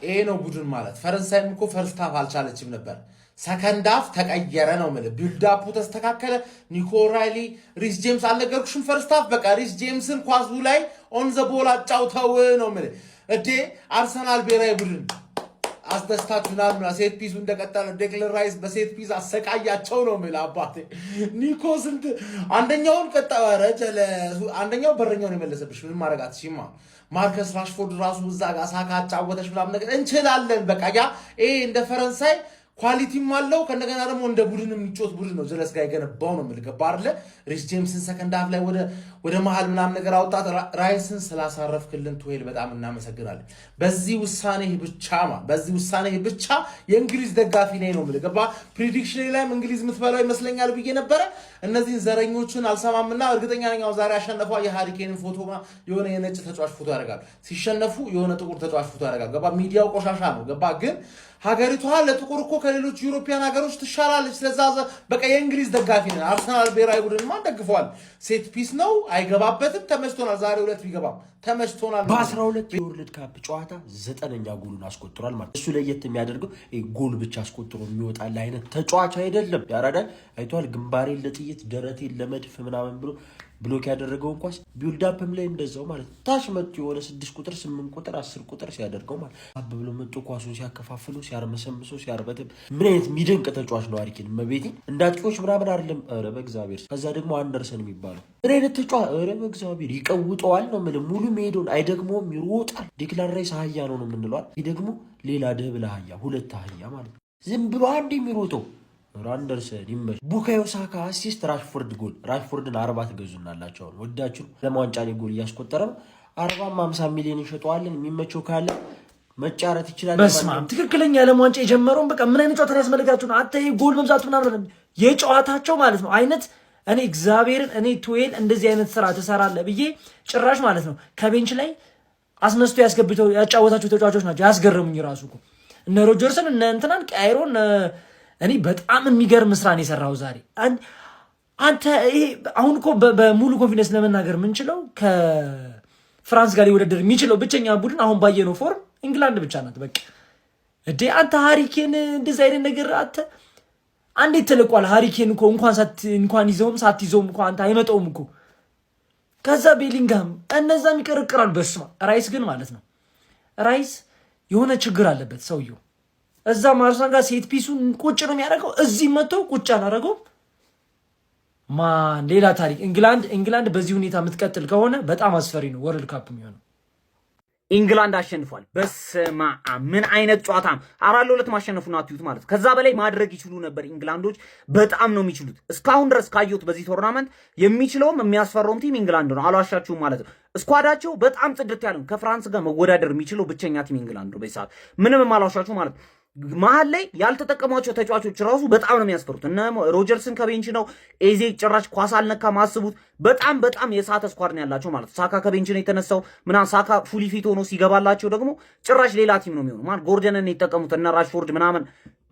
ይሄ ነው ቡድን ማለት። ፈረንሳይም እኮ ፈርስት ሃፍ አልቻለችም ነበር። ሰከንድ ሃፍ ተቀየረ ነው ማለት። ቢልድ አፑ ተስተካከለ። ኒኮ ራይሊ፣ ሪስ ጄምስ አልነገርኩሽም? ፈርስት ሃፍ በቃ ሪስ ጄምስን ኳሱ ላይ ኦን ዘ ቦል አጫውተው ነው ማለት እዴ አርሰናል ብሔራዊ ቡድን አስደስታችሁናል። ሴት ፒሱ እንደቀጠለ ዴክለር ራይስ በሴት ፒስ አሰቃያቸው ነው ማለት አባቴ። ኒኮ ስንት አንደኛውን ቀጣወረ ጀለ አንደኛው በረኛውን የመለሰብሽ ምን ማድረግ አትችይማ። ማርከስ ራሽፎርድ ራሱ እዛ ጋር ሳካ አጫወተሽ ምናምን ነገር እንችላለን። በቃ ያ እንደ ፈረንሳይ ኳሊቲም አለው ከነገና ደግሞ እንደ ቡድን የሚጮት ቡድን ነው። ዘለስ ጋር የገነባው ነው ማለት ገባርለ ሪስ ጄምስን ሰከንድ ሃፍ ላይ ወደ መሃል ምናምን ነገር አውጣት። ራይስን ስላሳረፍክልን ቱዌል በጣም እናመሰግናለን። በዚህ ውሳኔ ብቻ የእንግሊዝ ደጋፊ ነኝ ነው ማለት ገባ። ፕሪዲክሽን ላይም እንግሊዝ የምትበላው ይመስለኛል ብዬ ነበረ። እነዚህን ዘረኞችን አልሰማምና እርግጠኛ ነኝ ዛሬ አሸነፏ የሃሪኬንን ፎቶ የሆነ የነጭ ተጫዋች ፎቶ ያደርጋሉ። ሲሸነፉ የሆነ ጥቁር ተጫዋች ፎቶ ያደርጋሉ። ገባ ሚዲያው ቆሻሻ ነው ገባ። ግን ሀገሪቷ ለጥቁር እኮ ከሌሎች ዩሮፒያን ሀገሮች ትሻላለች። ስለዛ በቃ የእንግሊዝ ደጋፊ ነን። አርሰናል ብሔራዊ ቡድን ማን ደግፈዋል? ሴት ፒስ ነው አይገባበትም። ተመችቶናል። ዛሬ 2 ቢገባም ተመችቶናል። በ12 የወርልድ ካፕ ጨዋታ 9ኛ ጎሉን አስቆጥሯል ማለት እሱ ለየት የሚያደርገው ጎል ብቻ አስቆጥሮ የሚወጣል አይነት ተጫዋች አይደለም። ያራዳል አይቷል። ግንባሬን ለጥይት ደረቴን ለመድፍ ምናምን ብሎ ብሎክ ያደረገውን ኳስ ቢልድ አፕም ላይ እንደዛው ማለት ታች መጥቶ የሆነ 6 ቁጥር 8 ቁጥር 10 ቁጥር ሲያደርገው ማለት አብ ብሎ መጥቶ ኳሱን ሲያከፋፍሉ ሲያርመሰምሱ ሲያርበትም ምን አይነት የሚደንቅ ተጫዋች ነው። አሪኪን መቤቴ እንዳጥቂዎች ምናምን አይደለም። ኧረ በእግዚአብሔር ከዛ ደግሞ አንደርሰን የሚባለው ምን አይነት ተጫዋች ኧረ በእግዚአብሔር ይቀውጠዋል ነው ምን ሙሉ ሜዳውን አይደግሞም ይሮጣል። ዴክላን ራይስ አህያ ነው የምንለው። ይሄ ደግሞ ሌላ ደብል አህያ 2 አህያ ማለት ዝም ብሎ አንድ የሚሮጠው ራንደርሰን ይመሽ። ቡካዮ ሳካ አሲስት ራሽፎርድ ጎል። ራሽፎርድን 40 ትገዙናላችሁ ወዳችሁ ለማንጫ ላይ ጎል እያስቆጠረ 40-50 ሚሊዮን ይሸጠዋልን። የሚመቸው ካለ መጫረት ይችላል። በስማም ትክክለኛ ለማንጫ የጀመረውን በቃ ምን አይነት ጨዋታ ያስመለጋችሁ ነው። አተ ጎል መብዛቱ ምናምን የጨዋታቸው ማለት ነው አይነት እኔ እግዚአብሔርን እኔ ቱዌል እንደዚህ አይነት ስራ ተሰራለ ብዬ ጭራሽ ማለት ነው ከቤንች ላይ አስነስቶ ያስገብተው ያጫወታቸው ተጫዋቾች ናቸው ያስገረሙኝ። ራሱ እኮ እነ ሮጀርሰን እነ እንትናን ቀይሮን እኔ በጣም የሚገርም ስራ ነው የሰራው ዛሬ። አንተ ይሄ አሁን እኮ በሙሉ ኮንፊደንስ ለመናገር የምንችለው ከፍራንስ ጋር ሊወዳደር የሚችለው ብቸኛ ቡድን አሁን ባየነው ፎርም ኢንግላንድ ብቻ ናት። በቃ እዴ አንተ ሃሪኬን እንደዚህ አይነት ነገር አንዴ ተለቋል። ሃሪኬን እኮ እንኳን ይዘውም ሳትይዘውም እኮ አንተ አይመጣውም እኮ። ከዛ ቤሊንጋም እነዛም ይቀርቅራል። በስማ ራይስ ግን ማለት ነው ራይስ የሆነ ችግር አለበት ሰውየው። እዛ ማርሳን ጋር ሴት ፒሱን ቁጭ ነው የሚያደርገው። እዚህ መጥቶ ቁጭ አላደረገው። ማን ሌላ ታሪክ። ኢንግላንድ በዚህ ሁኔታ የምትቀጥል ከሆነ በጣም አስፈሪ ነው ወርልድ ካፕ የሚሆነው። ኢንግላንድ አሸንፏል። በስማ ምን አይነት ጨዋታ ነው! 4-2 ማሸነፉን አትዩት ማለት። ከዛ በላይ ማድረግ ይችሉ ነበር ኢንግላንዶች። በጣም ነው የሚችሉት። እስካሁን ድረስ ካየሁት በዚህ ቶርናመንት የሚችለውም የሚያስፈራውም ቲም ኢንግላንድ ነው። አልዋሻችሁም ማለት ነው። ስኳዳቸው በጣም ጽድት ያለው ከፍራንስ ጋር መወዳደር የሚችለው ብቸኛ ቲም ኢንግላንድ ነው በሰዓት። ምንም አልዋሻችሁ ማለት ነው። መሀል ላይ ያልተጠቀሟቸው ተጫዋቾች ራሱ በጣም ነው የሚያስፈሩት። እነ ሮጀርስን ከቤንች ነው። ኤዜ ጭራሽ ኳስ አልነካም። አስቡት። በጣም የሳተ ስኳድ ነው ያላቸው ማለት። ሳካ ከቤንች ነው የተነሳው ምናምን። ሳካ ፉሊ ፊት ሆኖ ሲገባላቸው ደግሞ ጭራሽ ሌላ ቲም ነው የሚሆነው ማለት። ጎርደንን የተጠቀሙት እነ ራሽፎርድ ምናምን።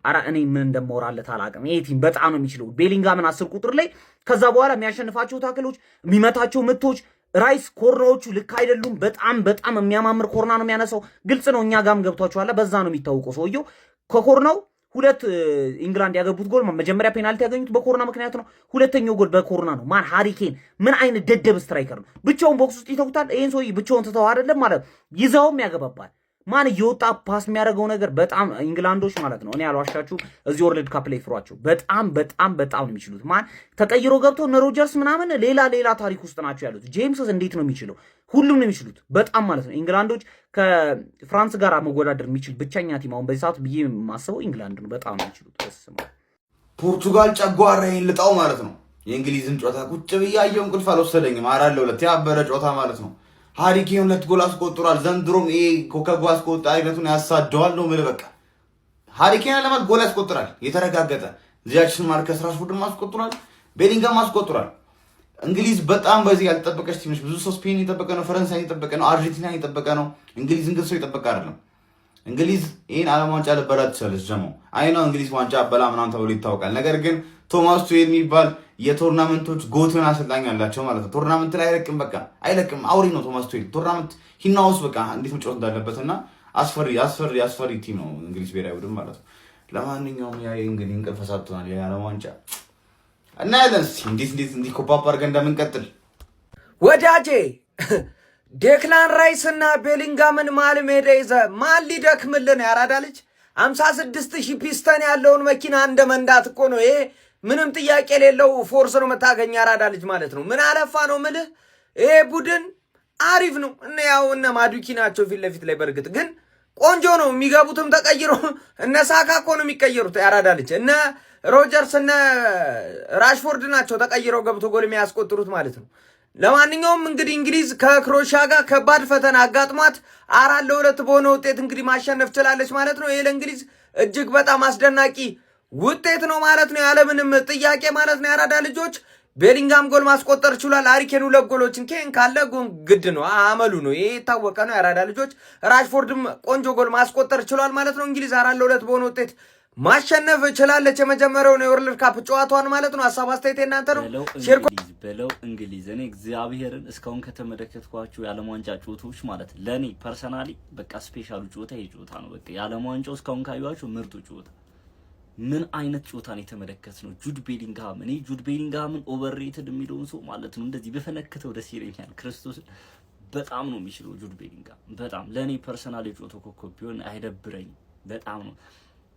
ኧረ እኔ ምን እንደማወራለት አላውቅም። ይሄ ቲም በጣም ነው የሚችለው። ቤሊንጋምን 10 ቁጥር ላይ ከዛ በኋላ የሚያሸንፋቸው ታክሎች፣ የሚመታቸው ምቶች ራይስ ኮርናዎቹ ልክ አይደሉም። በጣም የሚያማምር ኮርና ነው የሚያነሳው። ግልጽ ነው። እኛ ጋም ገብቷቸዋል። በዛ ነው የሚታወቀው ሰውየው። ከኮርናው 2 ኢንግላንድ ያገቡት ጎል መጀመሪያ ፔናልቲ ያገኙት በኮርና ምክንያት ነው። ሁለተኛው ጎል በኮርና ነው። ማን ሃሪኬን ምን አይነት ደደብ ስትራይከር ነው! ብቻውን ቦክስ ውስጥ ይተውታል። ይሄን ሰውዬ ብቻውን ትተው አይደለም ማለት ይዘውም ያገባባል። ማን እየወጣ ፓስ የሚያደርገው ነገር በጣም ኢንግላንዶች ማለት ነው። እኔ ያልዋሻችሁ እዚህ ወርልድ ካፕ ላይ ፍሯቸው። በጣም ነው የሚችሉት። ማን ተቀይሮ ገብቶ እነ ሮጀርስ ምናምን ሌላ ታሪክ ውስጥ ናቸው ያሉት። ጄምስስ እንዴት ነው የሚችለው? ሁሉም ነው የሚችሉት በጣም ማለት ነው። ኢንግላንዶች ከፍራንስ ጋር መወዳደር የሚችል ብቸኛ ቲም አሁን በዚህ ሰዓት ብዬ የማስበው ኢንግላንድ ነው። በጣም ነው የሚችሉት። ፖርቱጋል ጨጓራዬን ልጣው ማለት ነው። የእንግሊዝን ጨዋታ ቁጭ ብዬ አየሁ። እንቅልፍ አልወሰደኝም። 4-2 ያበረ ጨዋታ ማለት ነው። ሃሪኬን 2 ጎል አስቆጥሯል። ዘንድሮም ይሄ ኮከብ አስቆጣ አይነቱን ያሳደዋል ነው ማለት በቃ ሃሪኬን ለማለት ጎል ያስቆጥራል የተረጋገጠ። ጃክሰን ማርከስ ራሽፎርድም አስቆጥሯል። ቤሊንጋም አስቆጥሯል። እንግሊዝ በጣም በዚህ ያልተጠበቀች ቲም ነች። ብዙ ሰው ስፔን የጠበቀ ነው፣ ፈረንሳይ የጠበቀ ነው፣ አርጀንቲና የጠበቀ ነው። እንግሊዝን ግን ሰው የጠበቀ አይደለም። እንግሊዝ ይሄን ዓለም ዋንጫ ልበላ ትችላለች። ደግሞ አይ ነው እንግሊዝ ዋንጫ በላ ምናምን ተብሎ ይታወቃል። ነገር ግን ቶማስ ቱዌል የሚባል የቶርናመንቶች ጎትን አሰልጣኝ አላቸው ማለት ነው። ቶርናመንት ላይ አይለቅም፣ በቃ አይለቅም። አውሪ ነው ቶማስ ቱዌል። ቶርናመንት ሂናውስ በቃ እንዴት መጫወት እንዳለበት እና አስፈሪ ቲም ነው እንግሊዝ ብሔራዊ ቡድን ማለት ነው። ለማንኛውም ያ እንግዲህ እንቅልፍ ሰጥቶናል የዓለም ዋንጫ እና ያለን እንዴት እንዲህ ኮፓፕ አድርገን እንደምንቀጥል ወዳጄ ዴክላን ራይስ እና ቤሊንጋምን መሀል ሜዳ ይዘህ ማን ሊደክምልን? ያራዳ ልጅ 56,000 ፒስተን ያለውን መኪና እንደ መንዳት እኮ ነው። ይሄ ምንም ጥያቄ የሌለው ፎርስ ነው የምታገኝ ያራዳ ልጅ ማለት ነው። ምን አለፋ ነው ምልህ፣ ይሄ ቡድን አሪፍ ነው። እነ ማዱኪ ናቸው ፊት ለፊት ላይ። በእርግጥ ግን ቆንጆ ነው። የሚገቡትም ተቀይሮ እነ ሳካ እኮ ነው የሚቀየሩት ያራዳ ልጅ። እነ ሮጀርስ እነ ራሽፎርድ ናቸው ተቀይረው ገብቶ ጎል የሚያስቆጥሩት ማለት ነው። ለማንኛውም እንግዲህ እንግሊዝ ከክሮኤሺያ ጋር ከባድ ፈተና አጋጥሟት 4-2 በሆነ ውጤት እንግዲህ ማሸነፍ ችላለች ማለት ነው። ይሄ ለእንግሊዝ እጅግ በጣም አስደናቂ ውጤት ነው ማለት ነው፣ ያለምንም ጥያቄ ማለት ነው። ያራዳ ልጆች ቤሊንጋም ጎል ማስቆጠር ችሏል። ሃሪኬን 2 ጎሎችን ኬን ካለ ግድ ነው፣ አመሉ ነው፣ ይሄ የታወቀ ነው። ያራዳ ልጆች ራሽፎርድም ቆንጆ ጎል ማስቆጠር ችሏል ማለት ነው። እንግሊዝ 4-2 በሆነ ውጤት ማሸነፍ ችላለች የመጀመሪያውን የወርልድ ካፕ ጨዋታዋን ማለት ነው። ሀሳብ አስተያየት እናንተ ነው። በለው እንግሊዝ እኔ እግዚአብሔርን እስካሁን ከተመለከትኳቸው የዓለም ዋንጫ ጨዋታዎች ማለት ለኔ ፐርሰናሊ በቃ ስፔሻሉ ጨዋታ ይሄ ጨዋታ ነው። በቃ የዓለም ዋንጫው እስካሁን ካዩዋቸው ምርጡ ጨዋታ። ምን አይነት ጨዋታ ነው የተመለከትነው? ጁድ ቤሊንግሃም፣ እኔ ጁድ ቤሊንግሃምን ኦቨርሬትድ የሚለውን ሰው ማለት ነው እንደዚህ በፈነከተው ደስ ይለኛል። ክርስቶስ በጣም ነው የሚችለው ጁድ ቤሊንግሃም። በጣም ለኔ ፐርሰናሊ ጨዋታው ኮከብ ቢሆን አይደብረኝም። በጣም ነው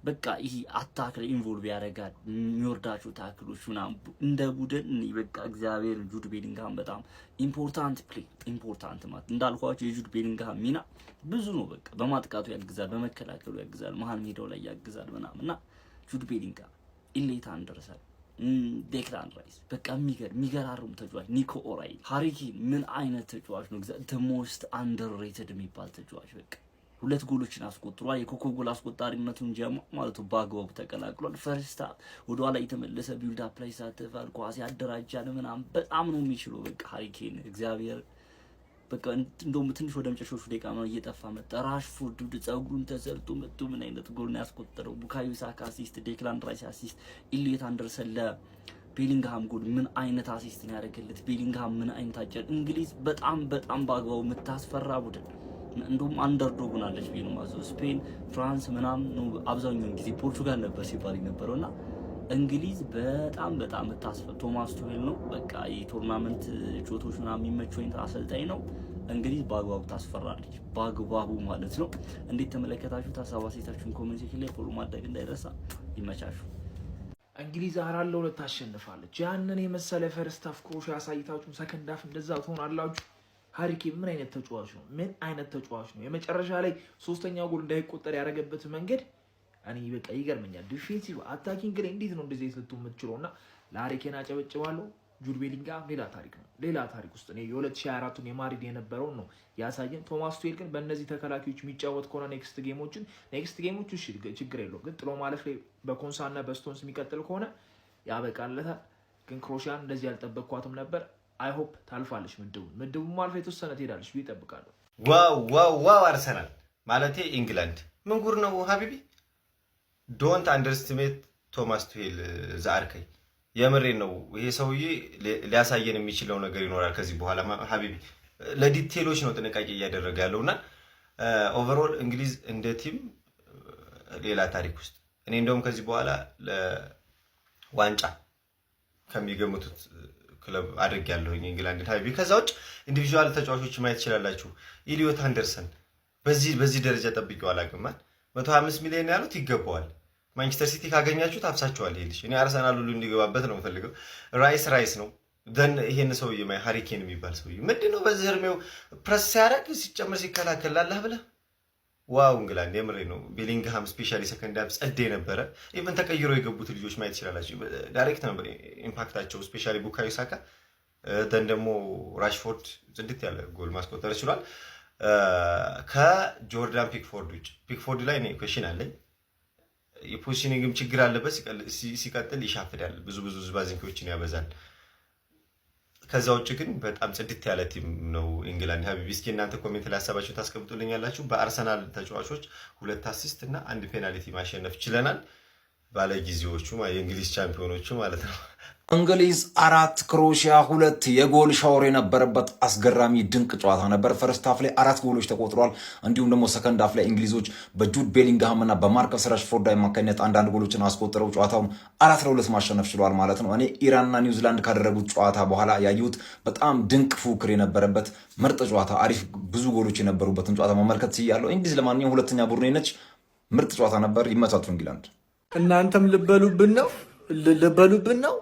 በቃ ይሄ አታክ ላይ ኢንቮልቭ ያደርጋል። የሚወርዳቸው ታክሎች ምናምን እንደ ቡድን በቃ እግዚአብሔር ጁድ ቤሊንግሃም በጣም ኢምፖርታንት ማለት እንዳልኳቸው የጁድ ቤሊንግሃም ሚና ብዙ ነው። በቃ በማጥቃቱ ያግዛል፣ በመከላከሉ ያግዛል፣ መሀል ሜዳው ላይ ያግዛል ምናምን እና ጁድ ቤሊንግሃም ኢሌት አንደርሰን ዴክላን ራይስ በቃ የሚገራርሙ ተጫዋች። ኒኮ ኦራይሊ፣ ሃሪኬን ምን አይነት ተጫዋች ነው! ዘ ሞስት አንደርሬትድ የሚባል ተጫዋች በቃ 2 ጎሎችን አስቆጥሯል። የኮከብ ጎል አስቆጣሪነቱን ጀማ ማለት ነው በአግባቡ ተቀላቅሏል። ፈርስት ሃፍ ወደ ኋላ የተመለሰ ቢልድ አፕ ላይ ሳተፋል፣ ኳስ ያደራጃል ምናምን በጣም ነው የሚችለው። በቃ ሃሪኬን እግዚአብሔር በቃ እንደውም ትንሽ ወደ መጨረሻዎቹ ደቂቃ ነው እየጠፋ መጣ። ራሽፎርድ ጸጉሩን ተሰርቶ መጥቶ ምን አይነት ጎል ነው ያስቆጠረው! ቡካዮ ሳካ አሲስት፣ ዴክላን ራይስ አሲስት፣ ኢሊየት አንደርሰን ለቤሊንግሃም ጎል ምን አይነት አሲስት ነው ያደረገለት! ቤሊንግሃም ምን አይነት አጨር! እንግሊዝ በጣም በአግባቡ የምታስፈራ ቡድን እንደውም አንደርዶግ ሆናለች ቢሉ ማለት ስፔን፣ ፍራንስ ምናምን ነው አብዛኛውን ጊዜ ፖርቹጋል ነበር ሲባል የነበረውና እንግሊዝ በጣም የምታስፈራ ቶማስ ቱዌል ነው። በቃ የቶርናመንት ጨዋታዎች ምናምን የሚመቸው አይነት አሰልጣኝ ነው። እንግሊዝ በአግባቡ ታስፈራለች፣ በአግባቡ ማለት ነው። እንዴት ተመለከታችሁ? ሀሳብ አስተያየታችሁን ኮሜንት ሴክሽን ላይ ፎሎ ማድረግ እንዳይረሳ። ይመቻችሁ። እንግሊዝ 4-2 ታሸንፋለች። ያንን የመሰለ ፈርስት ሃፍ ክሮኤሺያ ያሳይታችሁ ሰከንድ ሃፍ እንደዛ ትሆናላችሁ። ሃሪኬን ምን አይነት ተጫዋች ነው! ምን አይነት ተጫዋች ነው! የመጨረሻ ላይ 3ኛው ጎል እንዳይቆጠር ያደረገበት መንገድ እኔ በቃ ይገርመኛል። ዲፌንሲቭ አታኪንግ ላይ እንዴት ነው እንደዚህ ልትሉ የምትችለውና ለሃሪኬን አጨበጭባለሁ። ጁድ ቤሊንግሃም ሌላ ታሪክ ነው። ሌላ ታሪክ ውስጥ ነው የ2024ቱን የማድሪድ የነበረውን ነው ያሳየን። ቶማስ ቱዌል ግን በእነዚህ ተከላካዮች የሚጫወት ከሆነ ኔክስት ጌሞቹ እሺ ችግር የለውም፣ ግን ጥሎ ማለፍ ላይ በኮንሳና በስቶንስ የሚቀጥል ከሆነ ያበቃለታል። ግን ክሮኤሺያን እንደዚህ ያልጠበቅኳትም ነበር። አይ ሆፕ ታልፋለች። ምድቡ ማልፈ የተወሰነ ትሄዳለች ብዬ እጠብቃለሁ። ዋው አርሰናል ማለቴ ኢንግላንድ ምን ጉር ነው ሀቢቢ። ዶንት አንደርስትሜት ቶማስ ቱዌል ዛአርከኝ የምሬን ነው። ይሄ ሰውዬ ሊያሳየን የሚችለው ነገር ይኖራል ከዚህ በኋላ ሀቢቢ። ለዲቴሎች ነው ጥንቃቄ እያደረገ ያለውና ኦቨርኦል እንግሊዝ እንደ ቲም ሌላ ታሪክ ውስጥ እኔ እንደውም ከዚህ በኋላ ለዋንጫ ከሚገምቱት ክለብ አድርግ ያለሁኝ ኢንግላንድን ሀቢቢ። ከዛ ውጭ ኢንዲቪጁዋል ተጫዋቾች ማየት ትችላላችሁ። ኢሊዮት አንደርሰን በዚህ ደረጃ ጠብቄው አላውቅም። 125 ሚሊዮን ያሉት ይገባዋል። ማንቸስተር ሲቲ ካገኛችሁት አፍሳችኋል። ይልሽ እኔ አርሰናል ሁሉ እንዲገባበት ነው የምፈልገው። ራይስ ነው ደን ይሄን ሰውዬ ሃሪኬን የሚባል ሰውዬ ምንድነው በዚህ እርሜው ፕረስ ሲያደርግ ሲጨምር ሲከላከል ላላህ ብለህ ዋው እንግላንድ የምሬ ነው። ቤሊንግሃም ስፔሻሊ ሰከንድ ሃፍ ጸዴ ነበረ። ኢቨን ተቀይሮ የገቡት ልጆች ማየት ይችላላችሁ። ዳይሬክት ነበር ኢምፓክታቸው። ስፔሻሊ ቡካዮ ሳካ ደን ደግሞ ራሽፎርድ ጽድት ያለ ጎል ማስቆጠር ችሏል። ከጆርዳን ፒክፎርድ ውጭ ፒክፎርድ ላይ እኔ ኩዌሽን አለኝ። የፖዚሽኒንግም ችግር አለበት። ሲቀጥል ይሻፍዳል፣ ብዙ ዝባዝንኪዎችን ያበዛል። ከዛ ውጭ ግን በጣም ጽድት ያለ ቲም ነው ኢንግላንድ ሀቢቢ። እስኪ እናንተ ኮሜንት ላይ ሀሳባችሁ ታስቀምጡልኛላችሁ። በአርሰናል ተጫዋቾች 2 አሲስት እና 1 ፔናልቲ ማሸነፍ ችለናል። ባለጊዜዎቹ የእንግሊዝ ቻምፒዮኖቹ ማለት ነው። እንግሊዝ 4 ክሮኤሽያ 2 የጎል ሻወር የነበረበት አስገራሚ ድንቅ ጨዋታ ነበር። ፈርስት ሃፍ ላይ 4 ጎሎች ተቆጥሯል። እንዲሁም ደግሞ ሰከንድ ሃፍ ላይ እንግሊዞች በጁድ ቤሊንግሃም እና በማርከስ ራሽፎርድ አማካኝነት አንዳንድ ጎሎችን አስቆጥረው ጨዋታውን 4-2 ማሸነፍ ችሏል ማለት ነው። እኔ ኢራንና ኒውዚላንድ ካደረጉት ጨዋታ በኋላ ያዩት በጣም ድንቅ ፉክክር የነበረበት ምርጥ ጨዋታ፣ አሪፍ ብዙ ጎሎች የነበሩበትን ጨዋታ መመልከት ሲያለው እንግሊዝ ለማንኛውም ሁለተኛ ቡድን ነች። ምርጥ ጨዋታ ነበር። ይመቻችሁ እንግሊዝ። እናንተም ልበሉብን ነው።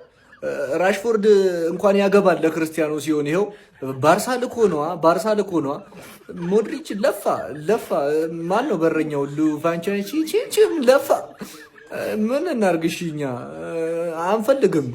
ራሽፎርድ እንኳን ያገባል ለክርስቲያኖ ሲሆን ይኸው ባርሳ ልኮ ነዋ። ሞድሪች ለፋ። ማን ነው በረኛው? ሉቫንቻቺም ለፋ። ምን እናርግሽኛ? አንፈልግም